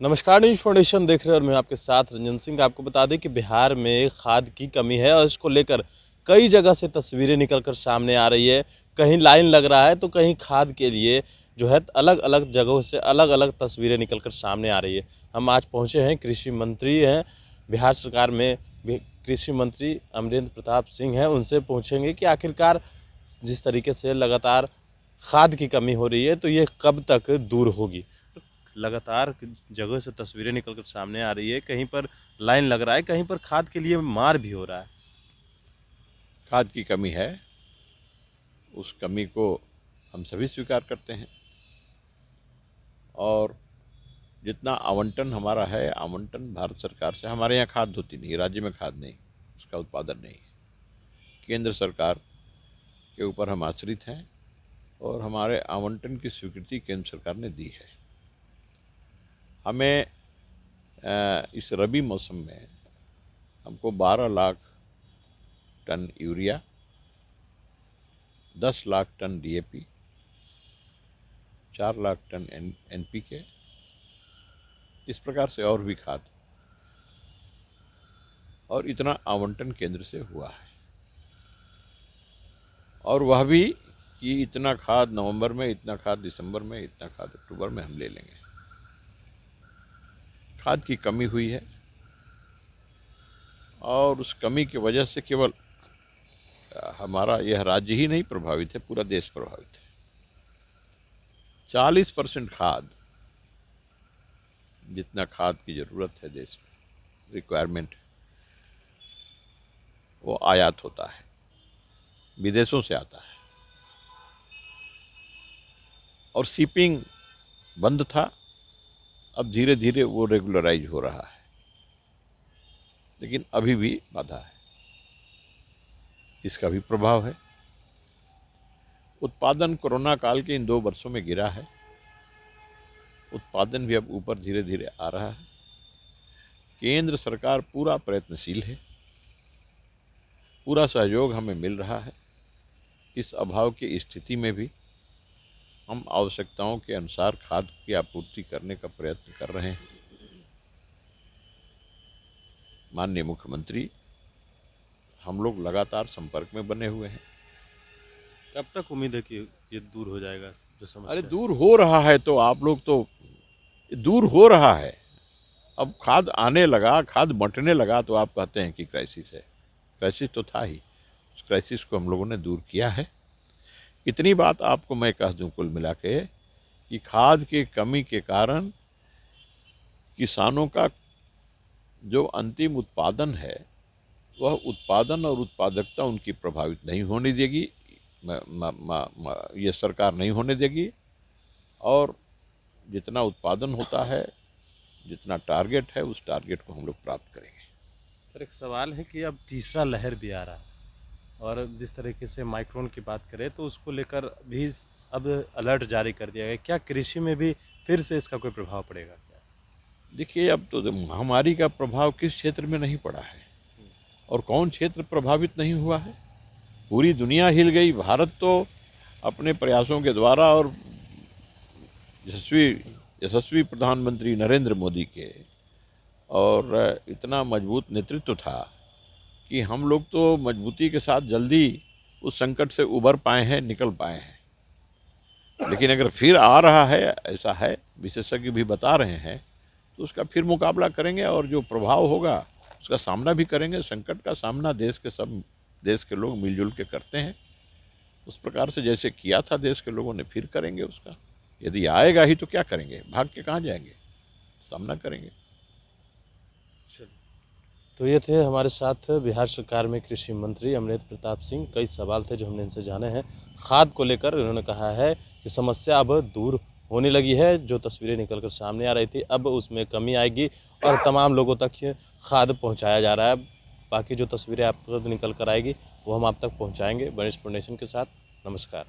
नमस्कार, news foundation देख रहे हैं और मैं आपके साथ रंजन सिंह। आपको बता दें कि बिहार में खाद की कमी है और इसको लेकर कई जगह से तस्वीरें निकलकर सामने आ रही है। कहीं लाइन लग रहा है तो कहीं खाद के लिए जो है अलग अलग जगहों से अलग अलग तस्वीरें निकलकर सामने आ रही है। हम आज पहुंचे हैं, कृषि मंत्री हैं बिहार सरकार में, कृषि मंत्री अमरेंद्र प्रताप सिंह हैं। उनसे पूछेंगे कि आखिरकार जिस तरीके से लगातार खाद की कमी हो रही है तो ये कब तक दूर होगी। लगातार जगह से तस्वीरें निकलकर सामने आ रही है, कहीं पर लाइन लग रहा है, कहीं पर खाद के लिए मार भी हो रहा है। खाद की कमी है, उस कमी को हम सभी स्वीकार करते हैं और जितना आवंटन हमारा है, आवंटन भारत सरकार से, हमारे यहाँ खाद होती नहीं, राज्य में खाद नहीं, उसका उत्पादन नहीं है। केंद्र सरकार के ऊपर हम आश्रित हैं और हमारे आवंटन की स्वीकृति केंद्र सरकार ने दी है। हमें इस रबी मौसम में हमको 12 lakh tonne urea, 10 lakh tonne DAP, 4 lakh tonne NPK, इस प्रकार से और भी खाद, और इतना आवंटन केंद्र से हुआ है। और वह भी कि इतना खाद नवंबर में, इतना खाद दिसंबर में, इतना खाद अक्टूबर में हम ले लेंगे। खाद की कमी हुई है और उस कमी की वजह से केवल हमारा यह राज्य ही नहीं प्रभावित है, पूरा देश प्रभावित है। 40% खाद, जितना खाद की जरूरत है देश में, रिक्वायरमेंट, वो आयात होता है, विदेशों से आता है। और शिपिंग बंद था, अब धीरे धीरे वो रेगुलराइज हो रहा है, लेकिन अभी भी बाधा है, इसका भी प्रभाव है। उत्पादन कोरोना काल के इन 2 वर्षों में गिरा है, उत्पादन भी अब ऊपर धीरे धीरे आ रहा है। केंद्र सरकार पूरा प्रयत्नशील है, पूरा सहयोग हमें मिल रहा है। इस अभाव की स्थिति में भी हम आवश्यकताओं के अनुसार खाद की आपूर्ति करने का प्रयत्न कर रहे हैं। माननीय मुख्यमंत्री, हम लोग लगातार संपर्क में बने हुए हैं। कब तक उम्मीद है कि ये दूर हो जाएगा जो समस्या अरे है? दूर हो रहा है, तो आप लोग तो, दूर हो रहा है। अब खाद आने लगा, खाद बंटने लगा, तो आप कहते हैं कि क्राइसिस है। क्राइसिस तो था ही, उस क्राइसिस को हम लोगों ने दूर किया है। इतनी बात आपको मैं कह दूं कुल मिला के कि खाद की कमी के कारण किसानों का जो अंतिम उत्पादन है, वह उत्पादन और उत्पादकता उनकी प्रभावित नहीं होने देगी, ये सरकार नहीं होने देगी। और जितना उत्पादन होता है, जितना टारगेट है, उस टारगेट को हम लोग प्राप्त करेंगे। सर, एक सवाल है कि अब तीसरा लहर भी आ रहा है और जिस तरीके से माइक्रोन की बात करें तो उसको लेकर भी अब अलर्ट जारी कर दिया गया। क्या कृषि में भी फिर से इसका कोई प्रभाव पड़ेगा क्या? देखिए, अब तो महामारी का प्रभाव किस क्षेत्र में नहीं पड़ा है और कौन क्षेत्र प्रभावित नहीं हुआ है। पूरी दुनिया हिल गई। भारत तो अपने प्रयासों के द्वारा और यशस्वी प्रधानमंत्री नरेंद्र मोदी के और इतना मजबूत नेतृत्व था कि हम लोग तो मजबूती के साथ जल्दी उस संकट से उबर पाए हैं, निकल पाए हैं। लेकिन अगर फिर आ रहा है, ऐसा है, विशेषज्ञ भी बता रहे हैं, तो उसका फिर मुकाबला करेंगे और जो प्रभाव होगा उसका सामना भी करेंगे। संकट का सामना सब देश के लोग मिलजुल के करते हैं। उस प्रकार से जैसे किया था देश के लोगों ने, फिर करेंगे उसका। यदि आएगा ही तो क्या करेंगे, भाग के कहाँ जाएंगे, सामना करेंगे। तो ये थे हमारे साथ बिहार सरकार में कृषि मंत्री अमरेंद्र प्रताप सिंह। कई सवाल थे जो हमने इनसे जाने हैं खाद को लेकर। इन्होंने कहा है कि समस्या अब दूर होने लगी है, जो तस्वीरें निकलकर सामने आ रही थी अब उसमें कमी आएगी और तमाम लोगों तक ये खाद पहुंचाया जा रहा है। बाकी जो तस्वीरें आपको निकल कर आएगी वो हम आप तक पहुंचाएंगे। बनिश फाउंडेशन के साथ, नमस्कार।